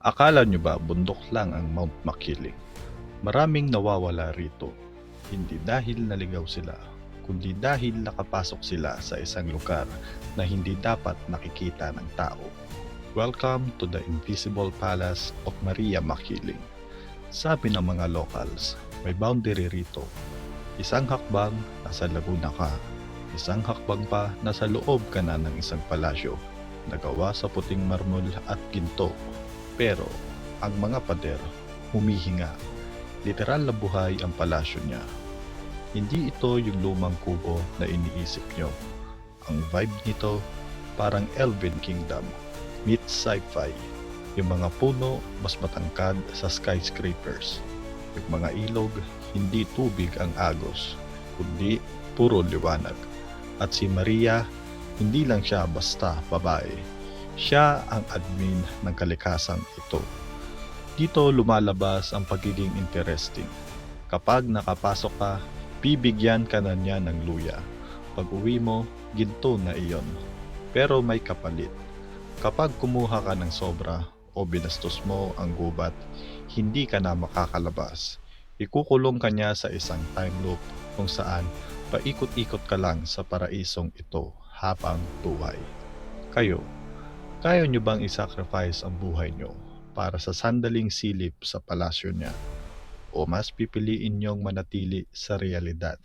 Akala nyo ba bundok lang ang Mount Makiling? Maraming nawawala rito, hindi dahil naligaw sila, kundi dahil nakapasok sila sa isang lugar na hindi dapat nakikita ng tao. Welcome to the Invisible Palace of Maria Makiling. Sabi ng mga locals, may boundary rito. Isang hakbang, nasa Laguna ka. Isang hakbang pa, nasa loob ka na ng isang palasyo na gawa sa puting marmol at ginto. Pero, ang mga pader, humihinga. Literal na buhay ang palasyo niya. Hindi ito yung lumang kubo na iniisip nyo. Ang vibe nito, parang Elven Kingdom meets sci-fi. Yung mga puno, mas matangkad sa skyscrapers. Yung mga ilog, hindi tubig ang agos, kundi puro liwanag. At si Maria, hindi lang siya basta babae. Siya ang admin ng kalikasang ito. Dito lumalabas ang pagiging interesting. Kapag nakapasok ka, bibigyan ka na niya ng luya. Pag uwi mo, ginto na iyon. Pero may kapalit. Kapag kumuha ka ng sobra o binastos mo ang gubat, hindi ka na makakalabas. Ikukulong ka niya sa isang time loop kung saan paikot-ikot ka lang sa paraisong ito habang buhay. Kayo, kaya nyo bang isacrifice ang buhay nyo para sa sandaling silip sa palasyo niya? O mas pipiliin nyong manatili sa realidad?